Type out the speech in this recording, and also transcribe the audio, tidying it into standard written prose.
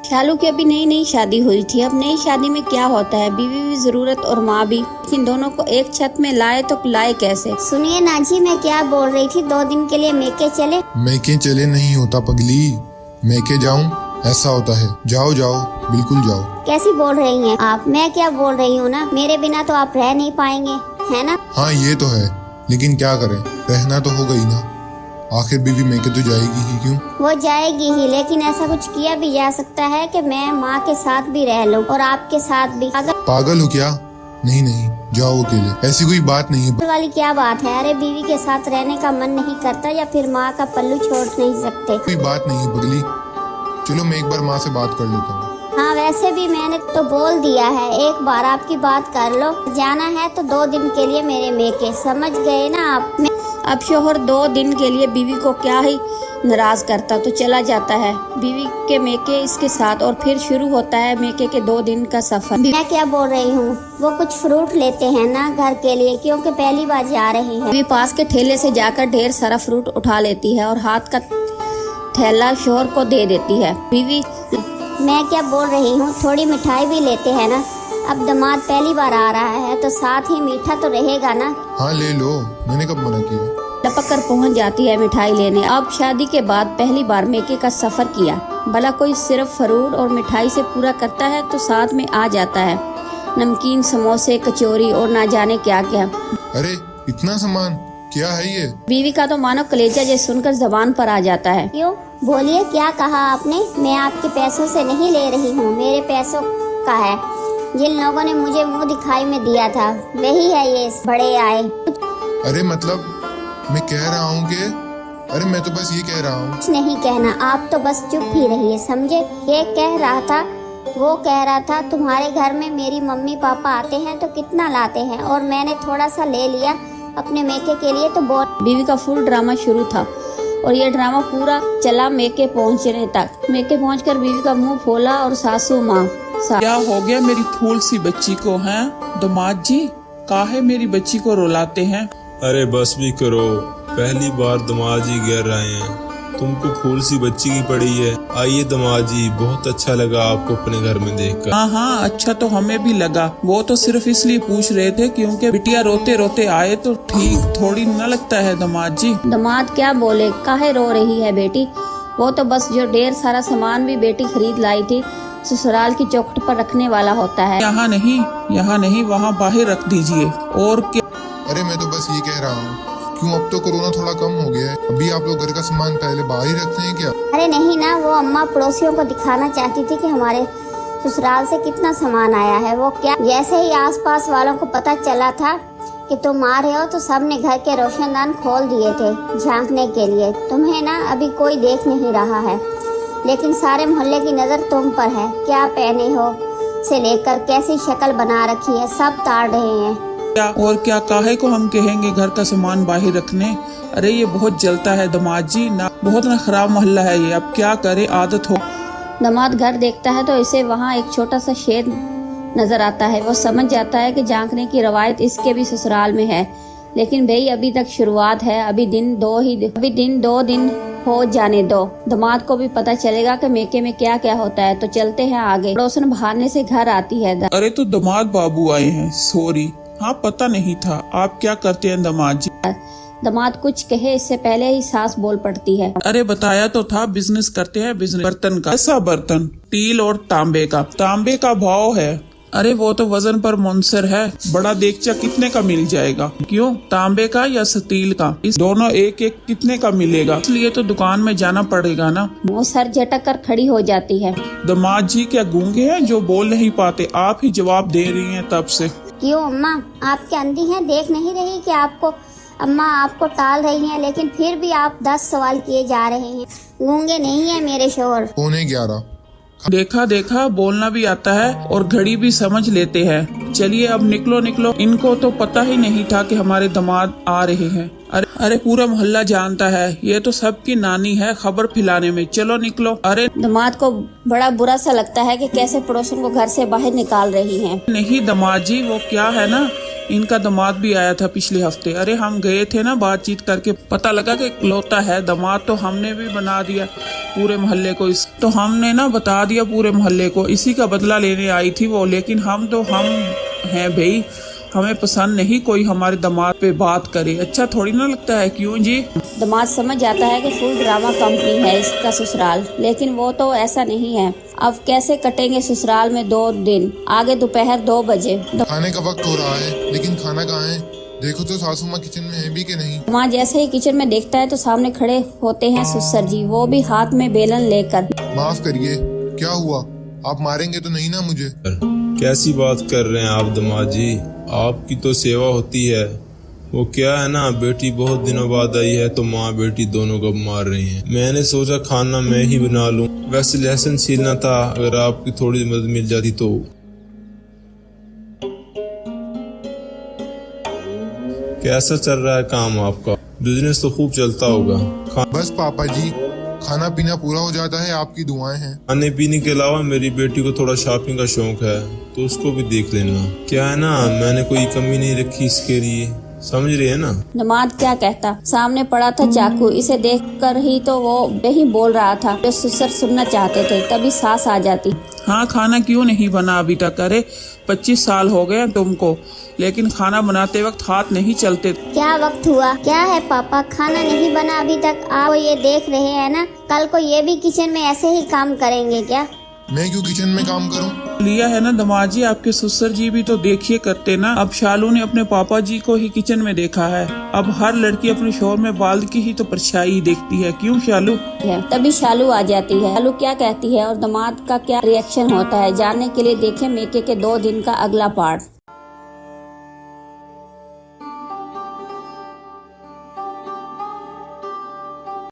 शालू की अभी नई नई शादी हुई थी। अब नई शादी में क्या होता है, बीवी भी जरूरत और माँ भी, इन दोनों को एक छत में लाए तो लाए कैसे। सुनिए ना जी, मैं क्या बोल रही थी, 2 दिन के लिए मेके चले। मेके चले नहीं होता पगली, मेके जाऊं ऐसा होता है। जाओ जाओ बिल्कुल जाओ। कैसी बोल रही हैं आप? मैं क्या बोल रही हूँ ना, मेरे बिना तो आप रह नहीं पाएंगे, है ना? हाँ ये तो है, लेकिन क्या करें, रहना तो होगा ही ना। आखिर बीवी मेके तो जाएगी ही क्यों। वो जाएगी ही, लेकिन ऐसा कुछ किया भी जा सकता है कि मैं माँ के साथ भी रह लूं और आपके साथ भी। अगर पागल हो क्या? नहीं नहीं जाओ अकेले, ऐसी कोई बात नहीं है। वाली क्या बात है? अरे बीवी के साथ रहने का मन नहीं करता या फिर माँ का पल्लू छोड़ नहीं सकते? कोई बात नहीं है पगली, चलो मैं एक बार माँ से बात कर लेता हूँ। हाँ वैसे भी मैंने तो बोल दिया है, एक बार आपकी बात कर लो। जाना है तो 2 दिन के लिए मेरे मेके, समझ गए ना आप? अब शोहर 2 दिन के लिए बीवी को क्या ही नाराज करता तो चला जाता है बीवी के मेके इसके साथ, और फिर शुरू होता है मेके के 2 दिन का सफर। मैं क्या बोल रही हूँ, वो कुछ फ्रूट लेते हैं ना घर के लिए, क्योंकि पहली बार जा रहे हैं। बीवी पास के ठेले से जाकर ढेर सारा फ्रूट उठा लेती है और हाथ का थैला शोहर को दे देती है। बीवी मैं क्या बोल रही हूँ, थोड़ी मिठाई भी लेते हैं ना। अब दामाद पहली बार आ रहा है तो साथ ही मीठा तो रहेगा ना। हाँ ले लो, मैंने कब मना किया। टपक कर पहुँच जाती है मिठाई लेने। अब शादी के बाद पहली बार मेके का सफर किया। भला कोई सिर्फ फ्रूट और मिठाई से पूरा करता है तो साथ में आ जाता है नमकीन, समोसे, कचौरी और ना जाने क्या क्या। अरे इतना सामान क्या है ये? बीवी का तो मानो कलेजा जैसे सुनकर जबान पर आ जाता है। क्यों? बोलिए क्या कहा आपने? मैं आपके पैसों से नहीं ले रही हूँ, मेरे पैसों का है। जिन लोगों ने मुझे मुंह दिखाई में दिया था वही है ये बड़े आए। अरे मतलब मैं कह रहा हूँ कि अरे मैं तो बस ये कह रहा हूँ। कुछ नहीं कहना, आप तो बस चुप ही रहिए, समझे? ये कह रहा था, वो कह रहा था तुम्हारे घर में मेरी मम्मी पापा आते हैं तो कितना लाते हैं, और मैंने थोड़ा सा ले लिया अपने मेके के लिए तो बोल। बीवी का फुल ड्रामा शुरू था और ये ड्रामा पूरा चला मेके पहुंचने तक। मेके पहुंचकर बीवी का मुंह खोला और सासू माँ क्या हो गया मेरी फूल सी बच्ची को? हैं दामाद जी, काहे मेरी बच्ची को रुलाते हैं? अरे बस भी करो, पहली बार दामाद जी गिर रहे हैं, तुमको फूल सी बच्ची की पड़ी है। आइए दामाद जी, बहुत अच्छा लगा आपको अपने घर में देखकर। हाँ अच्छा तो हमें भी लगा। वो तो सिर्फ इसलिए पूछ रहे थे क्योंकि बिटिया रोते रोते आए तो ठीक थोड़ी न लगता है दामाद जी। दामाद क्या बोले, काहे रो रही है बेटी? वो तो बस जो ढेर सारा सामान भी बेटी खरीद लाई थी ससुराल की चौखट पर रखने वाला होता है। यहाँ नहीं वहाँ बाहर रख दीजिए। और क्या? अरे मैं तो बस ये कह रहा हूँ, क्यों अब तो कोरोना थोड़ा कम हो गया है, अभी आप लोग घर का सामान पहले बाहर ही रखते हैं क्या? अरे नहीं ना, वो अम्मा पड़ोसियों को दिखाना चाहती थी कि हमारे ससुराल से कितना सामान आया है। वो क्या, जैसे ही आसपास वालों को पता चला था कि तुम आ रहे हो तो सबने घर के रोशनदान खोल दिए थे झांकने के लिए। तुम्हें ना अभी कोई देख नहीं रहा है, लेकिन सारे मोहल्ले की नजर तुम पर है। क्या पहने हो से लेकर कैसी शक्ल बना रखी है, सब ताड़ रहे हैं। क्या और क्या, काहे को हम कहेंगे घर का सामान बाहर रखने? अरे ये बहुत जलता है दामाद जी, ना बहुत ना खराब मोहल्ला है ये, अब क्या करे, आदत हो। दामाद घर देखता है तो इसे वहाँ एक छोटा सा शेर नजर आता है। वो समझ जाता है कि झांकने की रवायत इसके भी ससुराल में है, लेकिन भाई अभी तक शुरुआत है, अभी दिन 2 दिन हो जाने दो। दामाद को भी पता चलेगा कि मेके में क्या क्या होता है। तो चलते हैं आगे। पड़ोसन बहाने से घर आती है। अरे तो दामाद बाबू आए हैं, सॉरी, हाँ पता नहीं था। आप क्या करते हैं दामाद जी? दामाद कुछ कहे इससे पहले ही सास बोल पड़ती है। अरे बताया तो था, बिजनेस करते हैं, बिजनेस। बर्तन का, ऐसा बर्तन स्टील और तांबे का भाव है। अरे वो तो वजन पर मुनसर है। बड़ा देगचा कितने का मिल जाएगा? क्यों, तांबे का या स्टील का? इस दोनों एक एक कितने का मिलेगा? इसलिए तो दुकान में जाना पड़ेगा ना। वो सर झटक कर खड़ी हो जाती है। दामाद जी क्या गूंगे हैं जो बोल नहीं पाते? आप ही जवाब दे रही हैं तब से। क्यों अम्मा, आप क्या अंधी हैं? देख नहीं रही कि आपको अम्मा आपको टाल रही हैं, लेकिन फिर भी आप 10 सवाल किए जा रहे हैं। गूंगे नहीं है मेरे शोहर। 11:15। देखा बोलना भी आता है और घड़ी भी समझ लेते हैं। चलिए अब निकलो। इनको तो पता ही नहीं था कि हमारे दामाद आ रहे हैं। अरे पूरा मोहल्ला जानता है, ये तो सबकी नानी है खबर फैलाने में। चलो निकलो। अरे दामाद को बड़ा बुरा सा लगता है कि कैसे पड़ोसन को घर से बाहर निकाल रही हैं। नहीं दामाद जी, वो क्या है ना, इनका दामाद भी आया था पिछले हफ्ते। अरे हम गए थे ना, बातचीत करके पता लगा कि इकलौता है दामाद, तो हमने भी बना दिया पूरे मोहल्ले को। तो हमने ना बता दिया पूरे मोहल्ले को, इसी का बदला लेने आई थी वो। लेकिन हम हैं भाई, हमें पसंद नहीं कोई हमारे दामाद पे बात करे, अच्छा थोड़ी ना लगता है। क्यों जी? दामाद समझ जाता है कि फुल ड्रामा कंपनी है इसका ससुराल, लेकिन वो तो ऐसा नहीं है। अब कैसे कटेंगे ससुराल में 2 दिन? आगे दोपहर 2 बजे। खाने का वक्त हो रहा है, लेकिन खाना कहाँ है? देखो तो सासू माँ किचन में है भी कि नहीं। दामाद जैसे ही किचन में देखता है तो सामने खड़े होते हैं ससुर जी, वो भी हाथ में बेलन लेकर। माफ करिए, क्या हुआ? आप मारेंगे तो नहीं ना मुझे? कैसी बात कर रहे हैं आप दामाद जी, आपकी तो सेवा होती है। वो क्या है ना, बेटी बहुत दिनों बाद आई है तो माँ बेटी दोनों को मार रही हैं। मैंने सोचा खाना मैं ही बना लूं। वैसे लहसुन छीलना था, अगर आपकी थोड़ी मदद मिल जाती तो। कैसा चल रहा है काम आपका? बिजनेस तो खूब चलता होगा। बस पापा जी, खाना पीना पूरा हो जाता है, आपकी दुआएं हैं। खाने पीने के अलावा मेरी बेटी को थोड़ा शॉपिंग का शौक है, तो उसको भी देख लेना। क्या है ना, मैंने कोई कमी नहीं रखी इसके लिए, समझ रही है ना। दामाद क्या कहता, सामने पड़ा था चाकू, इसे देखकर ही तो वो यही बोल रहा था जो ससुर सुनना चाहते थे। तभी सास आ जाती। हाँ, खाना क्यों नहीं बना अभी तक? अरे 25 साल हो गए तुमको, लेकिन खाना बनाते वक्त हाथ नहीं चलते। क्या वक्त हुआ? क्या है पापा, खाना नहीं बना अभी तक? आप ये देख रहे हैं ना, कल को ये भी किचन में ऐसे ही काम करेंगे क्या? मैं क्यों किचन में काम करूं? लिया है ना दामाद जी, आपके ससुर जी भी तो देखिए करते ना। अब शालू ने अपने पापा जी को ही किचन में देखा है। अब हर लड़की अपने शोहर में बाल्द की ही तो परछाई देखती है। क्यों शालू? तभी शालू आ जाती है। शालू क्या कहती है और दामाद का क्या रिएक्शन होता है, जानने के लिए देखें मेके के 2 दिन का अगला पार्ट।